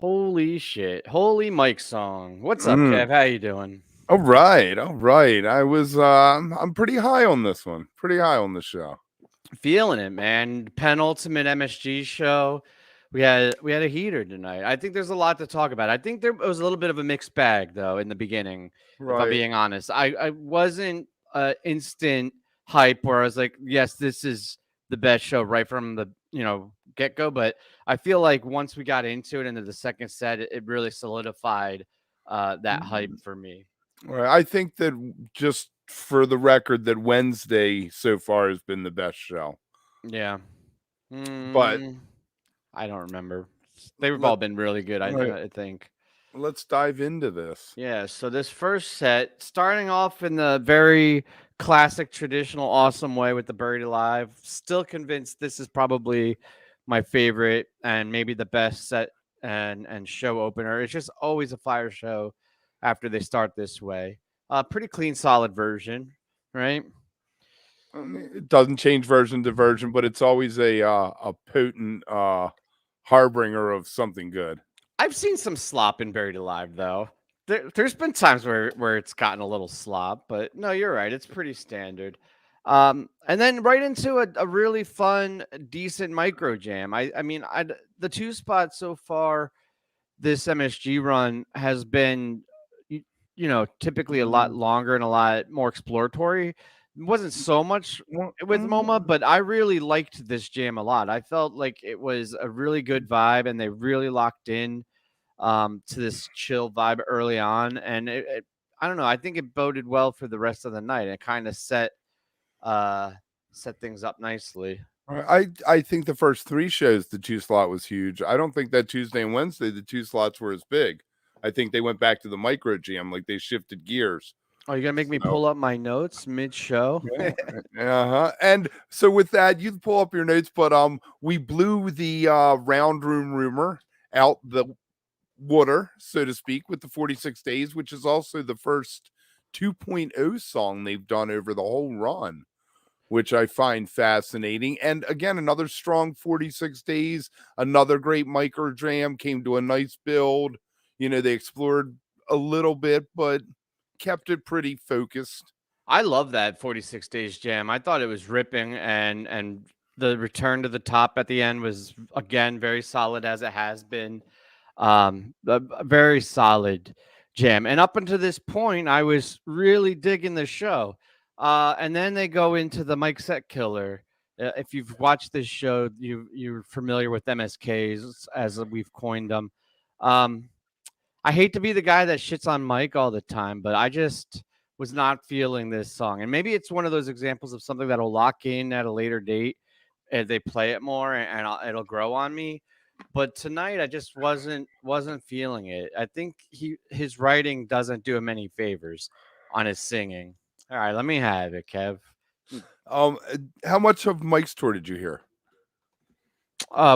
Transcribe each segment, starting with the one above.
Holy shit. Holy Mike song. What's up, Mm. Kev? How you doing? All right, all right. I'm pretty high on this one. Pretty high on the show. Feeling it, man. Penultimate MSG show. We had a heater tonight. I think there's a lot to talk about. I think there was a little bit of a mixed bag though in the beginning, if I'm Right. being honest. I wasn't instant hype where I was like, yes, this is the best show right from the get go. But I feel like once we got into it into the second set, it really solidified that hype Mm. for me. Right. I think that just for the record, that Wednesday so far has been the best show. Yeah. But Mm, I don't remember. They've let all been really good, right, I think. let's dive into this. Yeah, so this first set, starting off in the very classic, traditional, awesome way with the Buried Alive, still convinced this is probably my favorite and maybe the best set and show opener. It's just always a fire show after they start this way. Pretty clean, solid version, right? It doesn't change version to version, but it's always a potent harbinger of something good. I've seen some slop in Buried Alive, though. There's been times where it's gotten a little slop, but no, you're right. It's pretty standard. And then right into a really fun, decent micro jam. I mean, the two spots so far this MSG run has been, y- typically a lot Mm. longer and a lot more exploratory. It wasn't so much Well, with Moma, but I really liked this jam a lot. I felt like it was a really good vibe, and they really locked in to this chill vibe early on, and I don't know. I think it boded well for the rest of the night. It kind of set things up nicely. I think the first three shows the two slot was huge. I don't think that Tuesday and Wednesday the two slots were as big. I think they went back to the micro jam, like they shifted gears. Oh, you gonna make me So pull up my notes mid show? yeah, uh-huh. And so with that, you pull up your notes, but we blew the round room rumor out the water, so to speak, with the 46 days, which is also the first 2.0 song they've done over the whole run, which I find fascinating. And again, another strong 46 days, another great micro jam, came to a nice build. They explored a little bit, but kept it pretty focused. I love that 46 days jam. I thought it was ripping, and the return to the top at the end was again very solid as it has been. A very solid jam. And up until this point, I was really digging the show. And then they go into the Mike Set Killer. If you've watched this show, you're familiar with MSKs as we've coined them. Um, I hate to be the guy that shits on Mike all the time, but I just was not feeling this song. And maybe it's one of those examples of something that'll lock in at a later date and they play it more and it'll grow on me. But tonight I just wasn't feeling it. I think his writing doesn't do him any favors on his singing. All right, let me have it, Kev. How much of Mike's tour did you hear?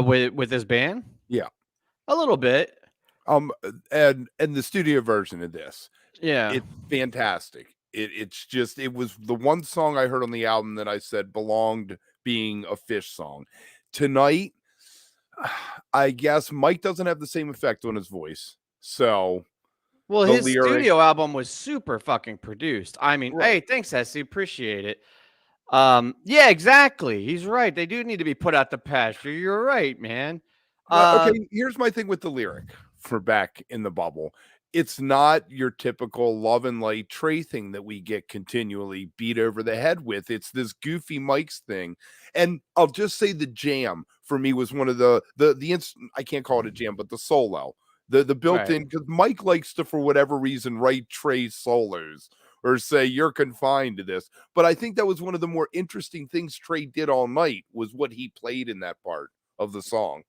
With his band, Yeah. a little bit. And the studio version of this, Yeah. it's fantastic. It was the one song I heard on the album that I said belonged being a PHiSH song. Tonight, I guess Mike doesn't have the same effect on his voice. So Well, the his lyric, studio album was super fucking produced. I mean, right. hey, thanks, Essie. Appreciate it. Yeah, exactly. He's right. They do need to be put out the pasture. You're right, man. But Uh, okay, here's my thing with the lyric for Back in the Bubble. It's not your typical love and light Trey thing that we get continually beat over the head with. It's this goofy Mike's thing. And I'll just say the jam for me was one of I can't call it a jam, but the solo. The right. built-in, because Mike likes to, for whatever reason, write Trey solos or say you're confined to this. But I think that was one of the more interesting things Trey did all night was what he played in that part of the song.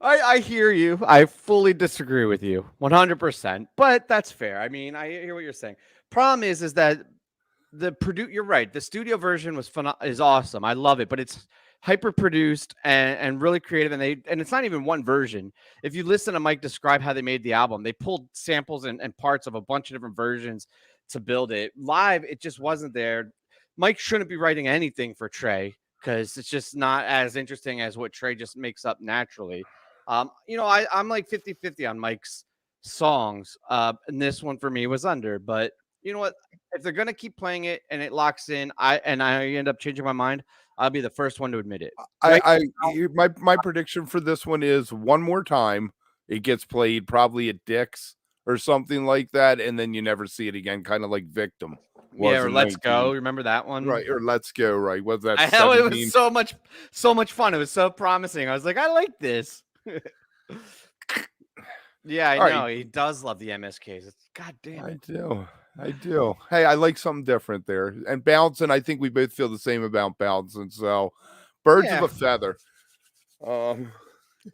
I hear you. I fully disagree with you 100%, but that's fair. I mean, I hear what you're saying. Problem is that you're right. The studio version is awesome. I love it, but it's hyper produced and really creative, and it's not even one version. If you listen to Mike describe how they made the album, they pulled samples and parts of a bunch of different versions to build it. Live, it just wasn't there. Mike shouldn't be writing anything for Trey because it's just not as interesting as what Trey just makes up naturally. I'm like 50-50 on Mike's songs. And this one for me was under, but you know what? If they're gonna keep playing it and it locks in, I end up changing my mind, I'll be the first one to admit it. Right My prediction for this one is one more time it gets played probably at Dick's or something like that, and then you never see it again, kind of like Victim yeah, was or in Let's 19, Go. Remember that one? right? Or Let's Go, right? Was that I know it was 17? so much fun. It was so promising. I was like, I like this. Yeah, I All right, know. He does love the MSKs. God damn I it. do. I do. Hey, I like something different there. And Bouncing, I think we both feel the same about Bouncing. So, birds of Yeah. a feather. Um,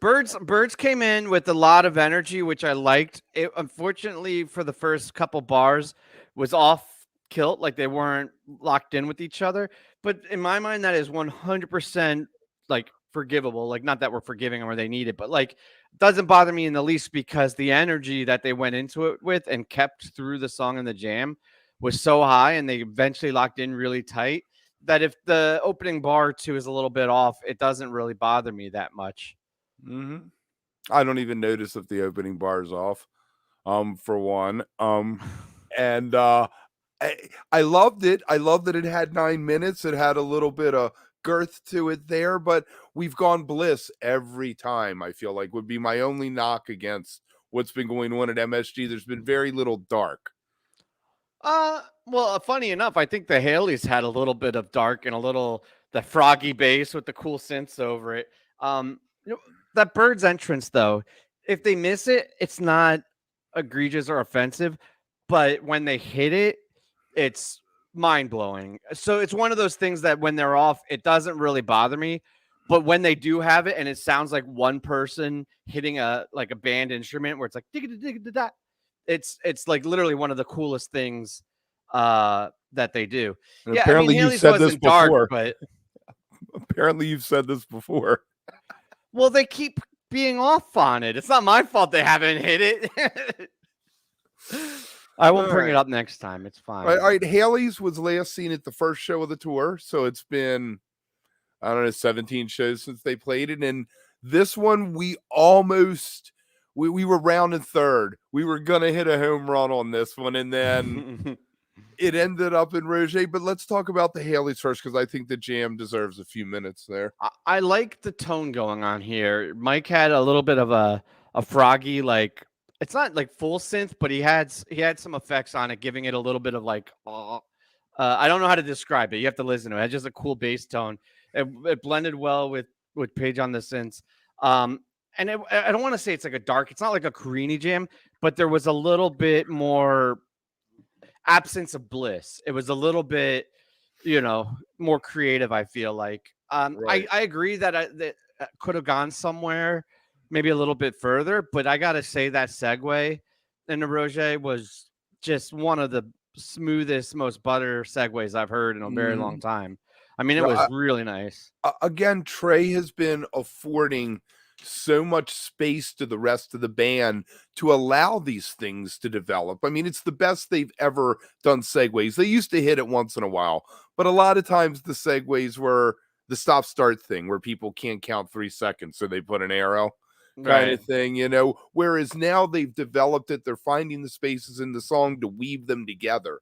Birds came in with a lot of energy, which I liked. It unfortunately for the first couple bars was off kilt, like they weren't locked in with each other. But in my mind, that is 100% like forgivable. Like not that we're forgiving them or they need it, but like doesn't bother me in the least because the energy that they went into it with and kept through the song and the jam was so high, and they eventually locked in really tight that if the opening bar too is a little bit off, it doesn't really bother me that much. mhm. I don't even notice if the opening bar is off. For one. And I, I loved it. I loved that it had 9 minutes. It had a little bit of girth to it there, but we've gone Bliss every time. I feel like would be my only knock against what's been going on at MSG. There's been very little dark. Well, funny enough, I think the Haleys had a little bit of dark and a little the froggy bass with the cool synths over it. You know, that bird's entrance though, if they miss it, it's not egregious or offensive, but when they hit it, it's mind blowing. So it's one of those things that when they're off, it doesn't really bother me. But when they do have it and it sounds like one person hitting a like a band instrument where it's like digga, it's like literally one of the coolest things that they do. And Yeah, I mean apparently you've Haley's said this wasn't dark, before. but Apparently you've said this before. well, they keep being off on it. It's not my fault they haven't hit it. I won't All bring it right. up next time. It's All fine. right. All right. Haley's was last seen at the first show of the tour. So it's been, I don't know, 17 shows since they played it. And this one, we almost, we were rounding third. We were going to hit a home run on this one. And then it ended up in Roggae. But let's talk about the Haley's first, because I think the jam deserves a few minutes there. I like the tone going on here. Mike had a little bit of a froggy, like it's not like full synth, but he had some effects on it, giving it a little bit of like I don't know how to describe it. You have to listen to it. It had just a cool bass tone. It blended well with Page on the synths. And I don't want to say it's like a dark. It's not like a Carini jam, but there was a little bit more absence of bliss. It was a little bit, more creative. I feel like. Right. I agree that could have gone somewhere, maybe a little bit further. But I gotta say that segue in the Roggae was just one of the smoothest, most butter segues I've heard in a very long time. I mean, it No, was really nice. again, Trey has been affording so much space to the rest of the band to allow these things to develop. I mean, it's the best they've ever done segues. They used to hit it once in a while, but a lot of times the segues were the stop start thing where people can't count 3 seconds. So they put an arrow kind Right. of thing, whereas now they've developed it. They're finding the spaces in the song to weave them together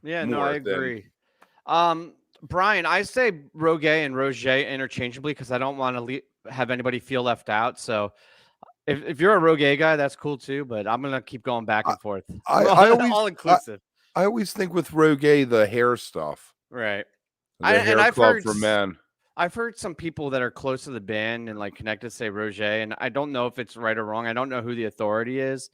Yeah, no, I more than agree. Brian, I say Roggae and Roggae interchangeably because I don't want to have anybody feel left out. So if you're a Roggae guy, that's cool too. But I'm gonna keep going back I, and forth. I always All inclusive. I always think with Roggae the hair stuff, Right. the And hair club for men. I've heard some people that are close to the band and like connected say Roggae, and I don't know if it's right or wrong. I don't know who the authority is,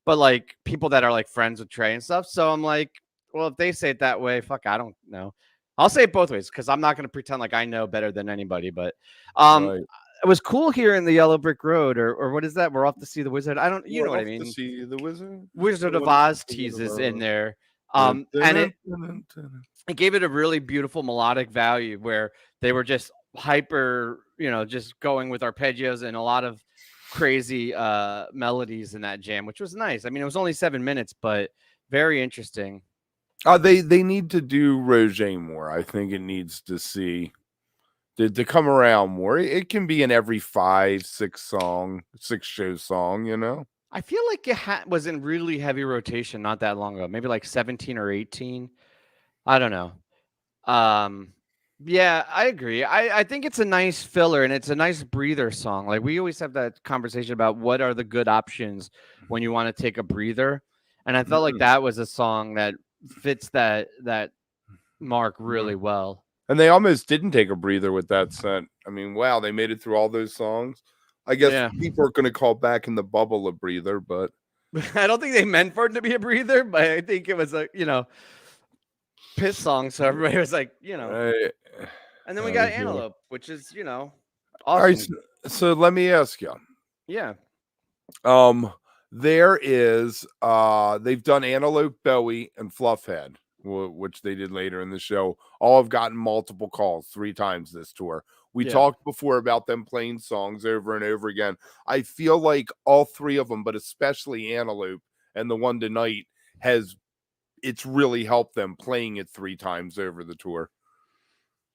but like people that are like friends with Trey and stuff. So I'm like, well, if they say it that way, fuck, I don't know. I'll say it both ways because I'm not going to pretend like I know better than anybody. But Right. it was cool here in the Yellow Brick Road, or what is that? We're off to see the wizard. I don't, you know We're what I off to mean. see the wizard. Wizard The of wonderful Oz Wizard of teases in Oz. there, Dun, dun, and dun, dun, dun. it gave it a really beautiful melodic value where they were just hyper, just going with arpeggios and a lot of crazy melodies in that jam, which was nice. I mean, it was only 7 minutes, but very interesting. They need to do Roggae more. I think it needs to see to come around more. It can be in every 5, 6 show song, you know. I feel like it was in really heavy rotation not that long ago, maybe like 17 or 18. I don't know. Um, yeah, I agree. I think it's a nice filler and it's a nice breather song. Like we always have that conversation about what are the good options when you want to take a breather. And I felt like Mm, that was a song that fits that mark mm. really well. And they almost didn't take a breather with that set. I mean, wow, they made it through all those songs. I guess Yeah. people are going to call Back in the Bubble a breather, but I don't think they meant for it to be a breather, but I think it was a, piss song. So everybody was like, I, and then we I got hear. Antelope, which is, All right, awesome. so let me ask you. Yeah. Um, there is they've done Antelope, Bowie, and Fluffhead, which they did later in the show. All have gotten multiple calls 3 times this tour. We Yeah. talked before about them playing songs over and over again. I feel like all 3 of them, but especially Antelope and the one tonight, it's really helped them playing it 3 times over the tour.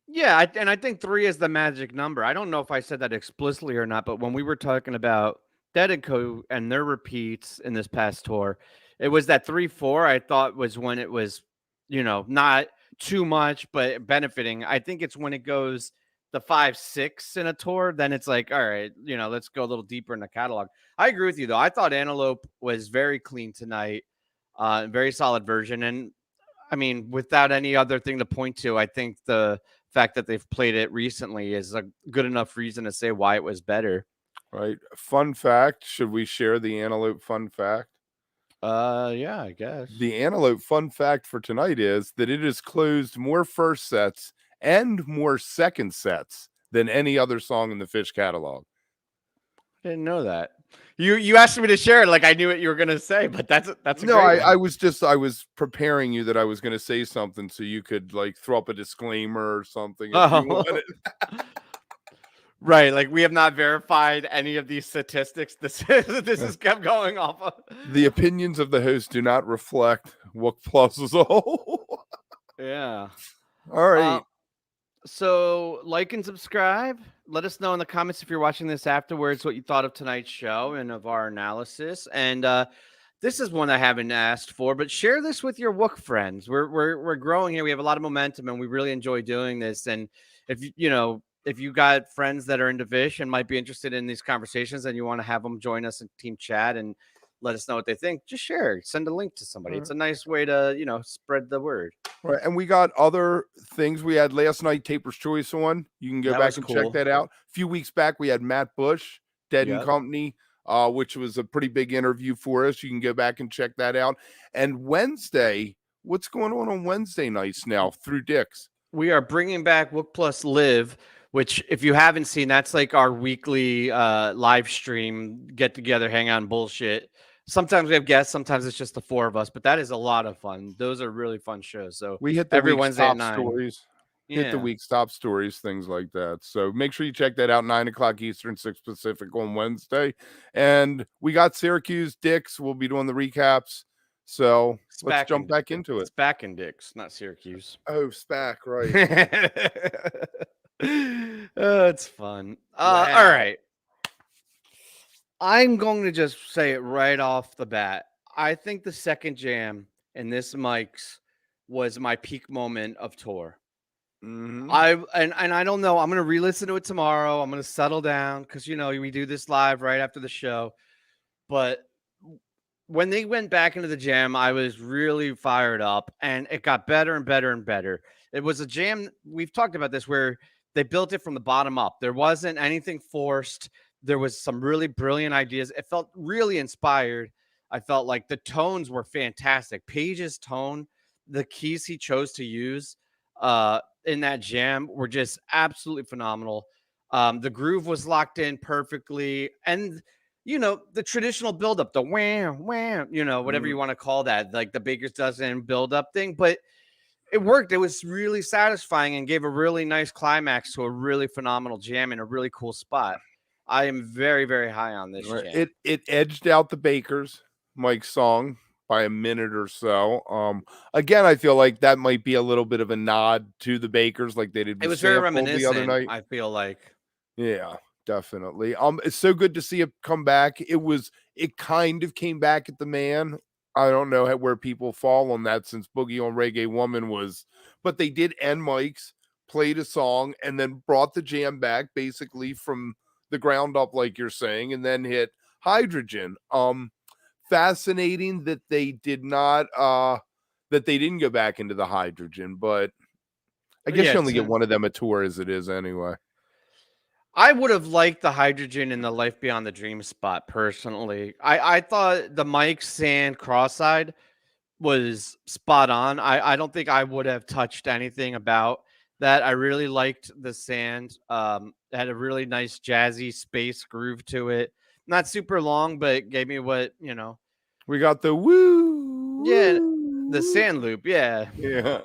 Yeah, and I think 3 is the magic number. I don't know if I said that explicitly or not, but when we were talking about Dead and Co. and their repeats in this past tour, it was that 3-4 I thought was when it was, not too much, but benefiting. I think it's when it goes the 5-6 in a tour, then it's like, all right, let's go a little deeper in the catalog. I agree with you though. I thought Antelope was very clean tonight, very solid version. And I mean, without any other thing to point to, I think the fact that they've played it recently is a good enough reason to say why it was better. Right. Fun fact. Should we share the Antelope fun fact? Yeah, I guess. The Antelope fun fact for tonight is that it has closed more first sets and more second sets than any other song in the PHiSH catalog. I didn't know that. You asked me to share it like I knew what you were gonna say, but that's a No, great I one. was preparing you that I was going to say something so you could like throw up a disclaimer or something if you Oh, wanted. right. Like we have not verified any of these statistics. This is kept going off of. The opinions of the host do not reflect Wook Plus as a whole. Yeah. All Uh, right. So like and subscribe. Let us know in the comments if you're watching this afterwards what you thought of tonight's show and of our analysis. And this is one I haven't asked for, but share this with your Wook friends. We're growing here. We have a lot of momentum, and we really enjoy doing this. And if you got friends that are into Vish and might be interested in these conversations, and you want to have them join us in team chat and let us know what they think, just share. Send a link to somebody. It's a nice way to spread the word. Right, and we got other things. We had last night Taper's Choice on. You can go That back was and cool. check that out. A few weeks back, we had Matt Bush, Dead and Yep. Company, which was a pretty big interview for us. You can go back and check that out. And Wednesday, what's going on Wednesday nights now through Dick's? We are bringing back Wook Plus Live, which if you haven't seen, that's like our weekly live stream, get together, hang out and bullshit. Sometimes we have guests, sometimes it's just the 4 of us, but that is a lot of fun. Those are really fun shows. So We hit the every week's Wednesday at top 9. stories. Hit the Yeah. week's top stories, things like that. So make sure you check that out, 9 o'clock Eastern, 6 Pacific on Wednesday. And we got Syracuse, Dick's. We'll be doing the recaps. So let's jump back into it. It's back in Dick's, not Syracuse. Oh, SPAC, right. Oh, it's fun. Wow. All right. I'm going to just say it right off the bat. I think the second jam in this Mike's was my peak moment of tour. Mhm. I don't know. I'm gonna re-listen to it tomorrow. I'm gonna settle down because we do this live right after the show. But when they went back into the jam, I was really fired up, and it got better and better and better. It was a jam. We've talked about this where they built it from the bottom up. There wasn't anything forced. There was some really brilliant ideas. It felt really inspired. I felt like the tones were fantastic. Page's tone, the keys he chose to use in that jam were just absolutely phenomenal. The groove was locked in perfectly. And the traditional buildup, the wham, wham, whatever you want to call that, like the Baker's Dozen buildup thing. But it worked. It was really satisfying and gave a really nice climax to a really phenomenal jam in a really cool spot. I am very, very high on this jam. It edged out the Bakers, Mike's song, by a minute or so. Again, I feel like that might be a little bit of a nod to the Bakers, like they did It with was very Sample the other reminiscent, night. I feel like. Yeah, definitely. It's so good to see it come back. It kind of came back at the Man. I don't know where people fall on that since Boogie on Reggae Woman was, but they did end mics, played a song, and then brought the jam back basically from the ground up, like you're saying, and then hit Hydrogen. Fascinating that they didn't go back into the Hydrogen, but I guess Yeah, you only get one of them a tour as it is anyway. I would have liked the Hydrogen in the Life Beyond the Dream spot personally. I thought the Mike Sand Crosseyed was spot on. I don't think I would have touched anything about that. I really liked the Sand. It had a really nice jazzy space groove to it. Not super long, but gave me what, We got the woo, Yeah, the woo. Sand Loop. Yeah. Yeah.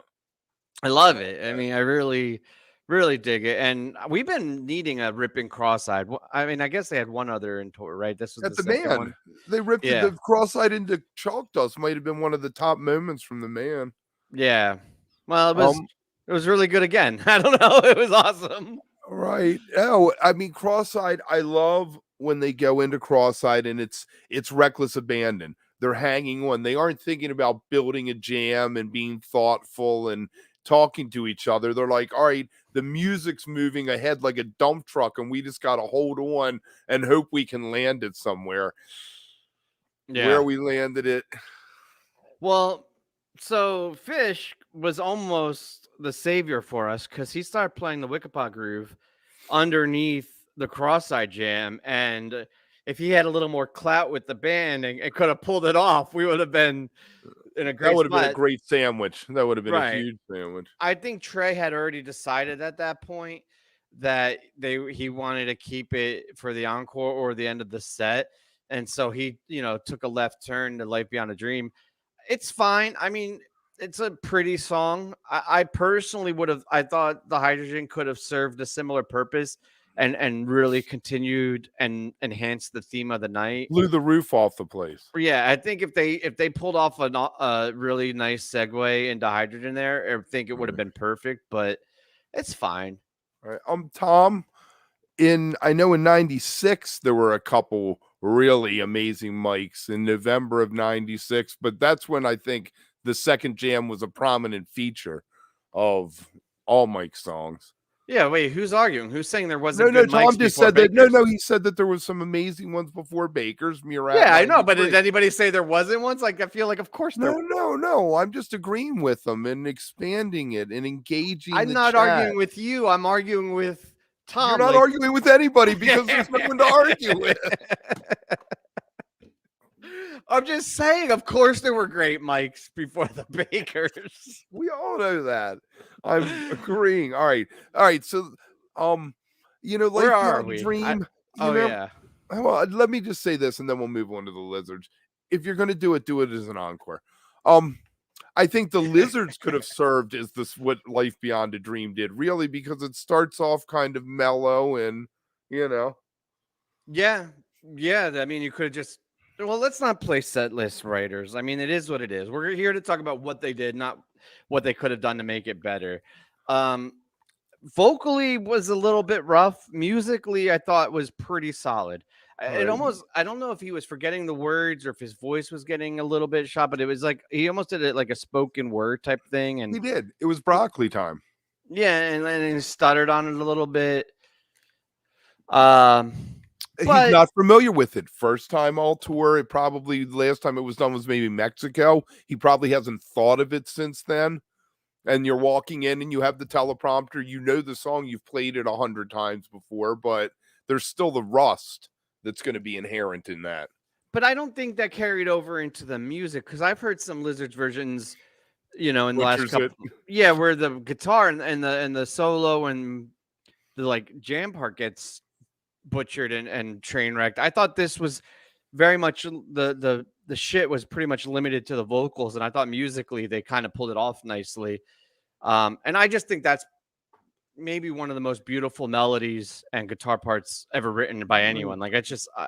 I love it. I mean, I really, really dig it. And we've been needing a ripping cross-eyed. I mean, I guess they had one other in tour, right? This was At the the second Man, one. they ripped Yeah. the cross-eyed into chalk dust. Might have been one of the top moments from the Man. Yeah. Well, Um, it was really good again. I don't know. It was awesome. right. Oh, I mean, cross-eyed. I love when they go into cross-eyed and it's reckless abandon. They're hanging on. They aren't thinking about building a jam and being thoughtful and talking to each other. They're like, all right, the music's moving ahead like a dump truck, and we just got to hold on and hope we can land it somewhere. Yeah. Where we landed it. Well, so PHiSH was almost the savior for us because he started playing the Weekapaug groove underneath the cross-eyed jam, and if he had a little more clout with the band and could have pulled it off, we would have been in a That great would have been a spot. great sandwich. That would have been a Right. huge sandwich. I think Trey had already decided at that point that he wanted to keep it for the encore or the end of the set. And so he, took a left turn to Life Beyond a Dream. It's fine. I mean, it's a pretty song. I personally I thought the Hydrogen could have served a similar purpose and really continued and enhanced the theme of the night. Blew the roof off the place. Yeah, I think if they pulled off a really nice segue into Hydrogen there, I think it would have been perfect, but it's fine. All right. Tom, I know in 96 there were a couple really amazing mics in November of 96, but that's when I think the second jam was a prominent feature of all Mike songs. Yeah, wait, who's arguing? Who's saying there wasn't No, good Tom mics just before said that. Bakers? No, he said that there was some amazing ones before Bakers. Murat. Yeah, I know, but 93. did anybody say there wasn't ones? Like, I feel like, of course there. No. I'm just agreeing with them and expanding it and engaging. I'm the not chat. arguing with you. I'm arguing with Tom. You're not arguing with anybody because there's no one to argue with. I'm just saying, of course, there were great mics before the Bakers. We all know that. I'm agreeing. All right. So, like Where are we? Dream. Yeah. Well, let me just say this, and then we'll move on to the Lizards. If you're going to do it as an encore. I think the Lizards could have served as what Life Beyond a Dream did, really, because it starts off kind of mellow and. Yeah. I mean, you could have just. Well, let's not play set list writers. I mean, it is what it is. We're here to talk about what they did, not what they could have done to make it better. Vocally was a little bit rough. Musically, I thought was pretty solid. I don't know if he was forgetting the words or if his voice was getting a little bit shot, but it was like he almost did it like a spoken word type thing. And he did. It was broccoli time. Yeah, and then he stuttered on it a little bit. He's not familiar with it. First time all tour. It probably last time it was done was maybe Mexico. He probably hasn't thought of it since then. And you're walking in and you have the teleprompter. You know the song. You've played it 100 times before, but there's still the rust that's going to be inherent in that. But I don't think that carried over into the music because I've heard some Lizards versions, in the last couple. Yeah, where the guitar and the solo and the like jam part gets butchered and train wrecked. I thought this was very much the shit was pretty much limited to the vocals, and I thought musically they kind of pulled it off nicely. And I just think that's maybe one of the most beautiful melodies and guitar parts ever written by anyone. Like I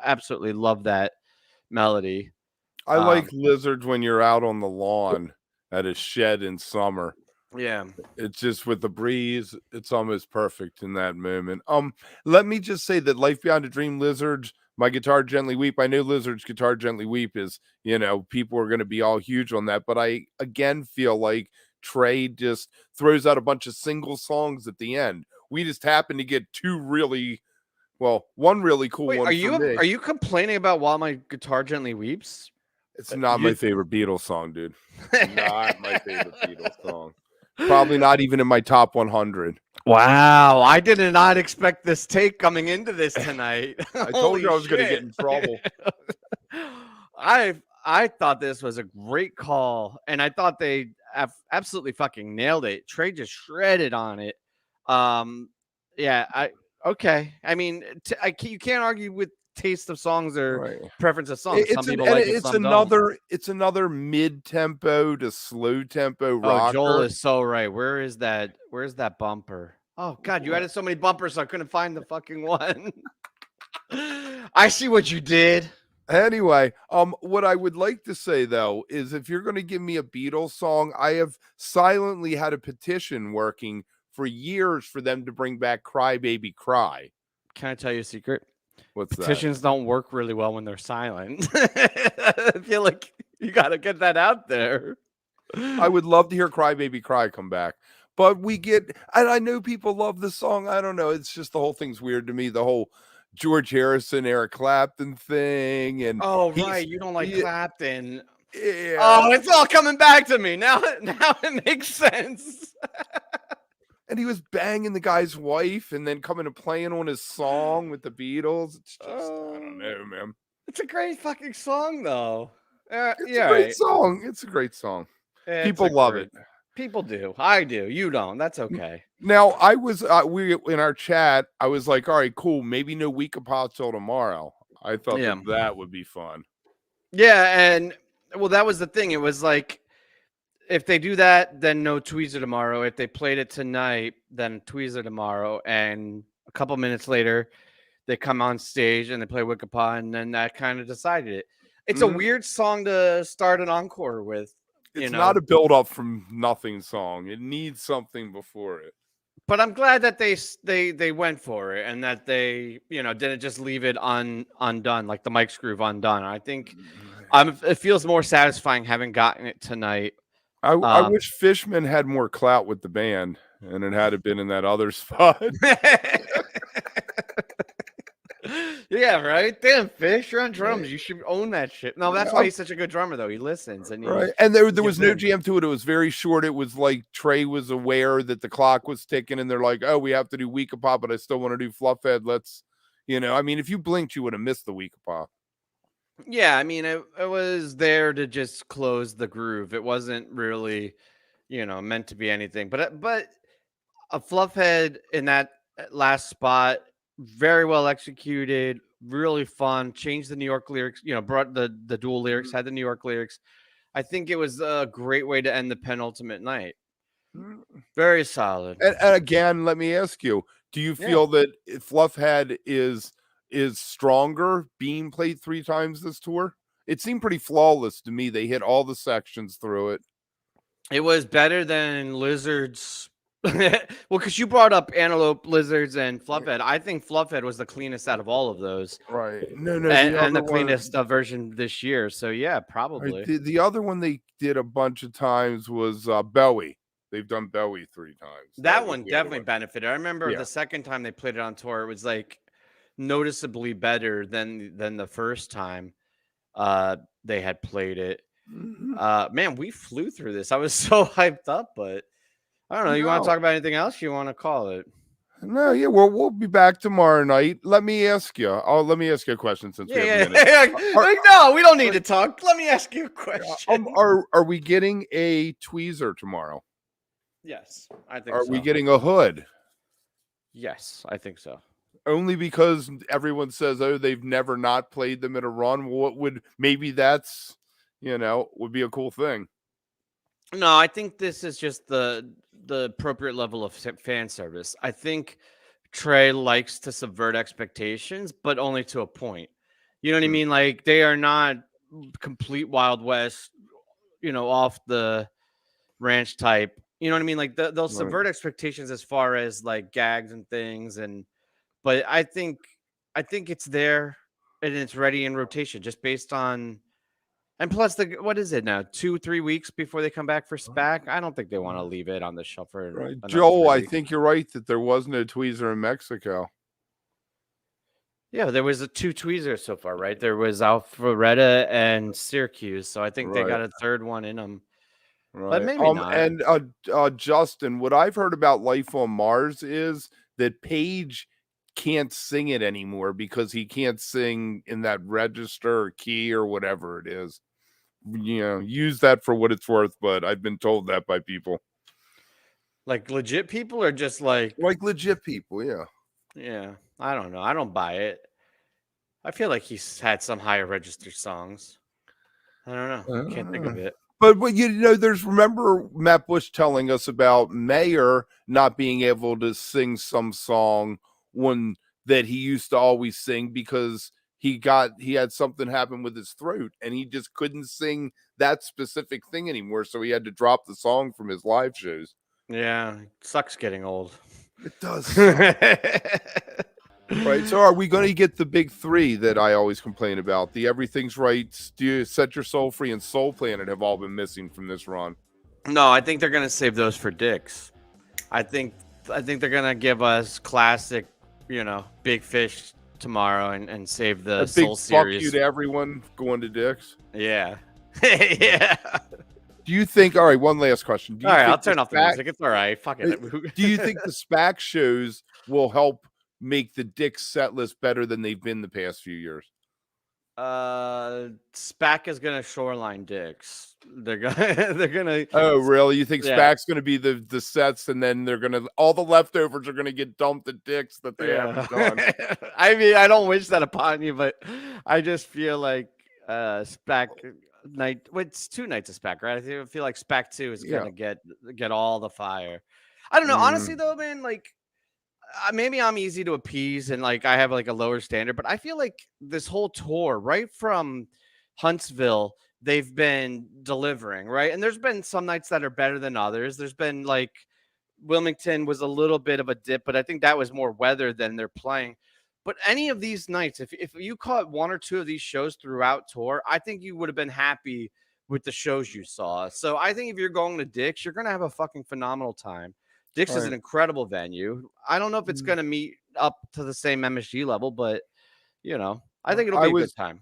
absolutely love that melody. I like lizards when you're out on the lawn at a shed in summer. Yeah. It's just with the breeze, it's almost perfect in that moment. Let me just say that Life Beyond a Dream, Lizards, My Guitar Gently Weep. I know Lizards Guitar Gently Weep is, people are going to be all huge on that, but I again feel like Trey just throws out a bunch of single songs at the end. We just happen to get one really cool one for me. Are you complaining about While My Guitar Gently Weeps? It's not my favorite Beatles song, dude. Not my favorite Beatles song. Probably not even in my top 100. Wow, I did not expect this take coming into this tonight. I told you I was going to get in trouble. I thought this was a great call, and I thought they absolutely fucking nailed it. Trey just shredded on it. Okay. I mean, you can't argue with taste of songs or preference of songs. Some people like it, some don't. It's another mid-tempo to slow tempo rocker. Oh, Joel is so right. Where's that bumper? Oh God, you added so many bumpers, so I couldn't find the fucking one. I see what you did. Anyway, what I would like to say though is if you're going to give me a Beatles song, I have silently had a petition working for years for them to bring back Cry Baby Cry. Can I tell you a secret? What's Petitions don't work really well when they're silent. I feel like you got to get that out there. I would love to hear Cry Baby Cry come back. But and I know people love the song. I don't know. It's just the whole thing's weird to me. The whole George Harrison, Eric Clapton thing. And right. You don't like Clapton. Yeah. Oh, it's all coming back to me. Now it makes sense. And he was banging the guy's wife and then coming and playing on his song with the Beatles. It's just, I don't know, man. It's a great fucking song, though. It's a great song. It's a great song. People love it. People do. I do. You don't. That's okay. Now, I was, we in our chat, I was like, all right, cool. Maybe no Weekapaug till tomorrow. I thought that would be fun. Yeah. And, well, that was the thing. It was like, if they do that, then no Tweezer tomorrow. If they played it tonight, then Tweezer tomorrow. And a couple minutes later, they come on stage and they play Weekapaug, and then that kind of decided it. It's a weird song to start an encore with. It's not a build-up from nothing song. It needs something before it. But I'm glad that they went for it and that they didn't just leave it undone, like the Mike's Groove undone. I think it feels more satisfying having gotten it tonight. I wish Fishman had more clout with the band, and it had been in that other spot. Yeah, right. Damn, Fish, you're on drums. You should own that shit. No, that's why he's such a good drummer, though. He listens, and and there was no jam to it. It was very short. It was like Trey was aware that the clock was ticking, and they're like, "Oh, we have to do Weekapaug, but I still want to do Fluffhead. Let's, I mean, if you blinked, you would have missed the Weekapaug." Yeah, I mean, it was there to just close the groove. It wasn't really, meant to be anything. But a Fluffhead in that last spot, very well executed, really fun. Changed the New York lyrics, brought the dual lyrics, had the New York lyrics. I think it was a great way to end the penultimate night. Very solid. And again, let me ask you: do you feel that Fluffhead is stronger being played 3 times this tour? It seemed pretty flawless to me. They hit all the sections through it. It was better than Lizards. Well, because you brought up Antelope, Lizards, and Fluffhead. I think Fluffhead was the cleanest out of all of those. Right. No. And the cleanest version this year. So, yeah, probably. Right. The other one they did a bunch of times was Bowie. They've done Bowie 3 times. That one definitely benefited. I remember the second time they played it on tour, it was like noticeably better than the first time they had played it. Man, we flew through this. I was so hyped up, but I don't know. You want to talk about anything else? You want to call it? No, yeah. Well, we'll be back tomorrow night. Let me ask you. Let me ask you a question since we have a minute. No, we don't need to talk. Let me ask you a question. Are we getting a tweezer tomorrow? Yes, I think. Are we getting a hood? Yes, I think so. Only because everyone says, "Oh, they've never not played them in a run." What would maybe that's would be a cool thing. No, I think this is just the appropriate level of fan service. I think Trey likes to subvert expectations, but only to a point. You know what I mean? Like they are not complete Wild West, off the ranch type. You know what I mean? Like they'll Right. subvert expectations as far as like gags and things, but I think it's there and it's ready in rotation just based on. And plus, what is it now? 2-3 weeks before they come back for SPAC. I don't think they want to leave it on the shelf for Right. another Joel, 3 I weeks. think you're right that there was no tweezer in Mexico. Yeah, there was 2 tweezers so far, right? There was Alpharetta and Syracuse, so I think they got Right. a third one in them, but Right. maybe not. And Justin, what I've heard about Life on Mars is that Page can't sing it anymore because he can't sing in that register or key or whatever it is. Use that for what it's worth, but I've been told that by people. Like legit people or just like legit people, yeah. Yeah, I don't know. I don't buy it. I feel like he's had some higher register songs. I don't know. Can't think of it. But there's remember Matt Bush telling us about Mayer not being able to sing some song that he used to always sing because he had something happen with his throat and he just couldn't sing that specific thing anymore, so he had to drop the song from his live shows. Yeah, it sucks getting old. It does. Right. So are we going to get the big 3 that I always complain about? The Everything's Right, Set Your Soul Free, and Soul Planet have all been missing from this run. No, I think they're going to save those for Dicks. I think they're going to give us classic, Big Fish tomorrow and save the Soul series. Fuck you to everyone going to Dicks. Yeah. Yeah. Do you think, all right, one last question. All right, I'll turn off the music. It's all right. Fuck it. Do you think the SPAC shows will help make the Dicks set list better than they've been the past few years? SPAC is gonna shoreline Dicks. They're gonna. Oh, really? You think Yeah. SPAC's gonna be the sets, and then all the leftovers are gonna get dumped at Dicks that they haven't done? I mean, I don't wish that upon you, but I just feel like SPAC night. Well, it's 2 nights of SPAC, right? I feel like SPAC 2 is gonna get all the fire. I don't know. Honestly, though, man, like. Maybe I'm easy to appease and like I have like a lower standard, but I feel like this whole tour, right from Huntsville, they've been delivering, right? And there's been some nights that are better than others. There's been like Wilmington was a little bit of a dip, but I think that was more weather than they're playing. But any of these nights, if you caught 1 or 2 of these shows throughout tour, I think you would have been happy with the shows you saw. So I think if you're going to Dick's, you're going to have a fucking phenomenal time. Dick's is an incredible venue. I don't know if it's going to meet up to the same MSG level, but, I think it'll be a good time.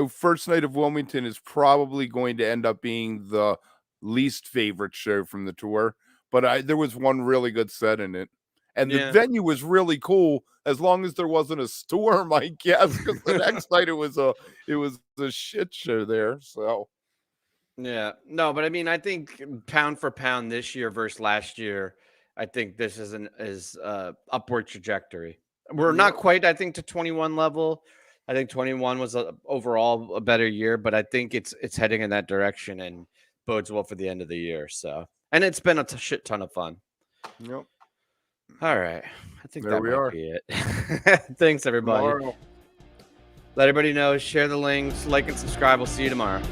First night of Wilmington is probably going to end up being the least favorite show from the tour, but there was one really good set in it. And the venue was really cool as long as there wasn't a storm, I guess, because the next night it was a shit show there, so... Yeah, no, but I mean, I think pound for pound this year versus last year, I think this is an upward trajectory. We're not quite, I think, to 21 level. I think 21 was overall a better year, but I think it's heading in that direction and bodes well for the end of the year. So, and it's been a shit ton of fun. Yep. All right, I think there that we might are. be it. Thanks, everybody. Tomorrow. Let everybody know. Share the links, like and subscribe. We'll see you tomorrow.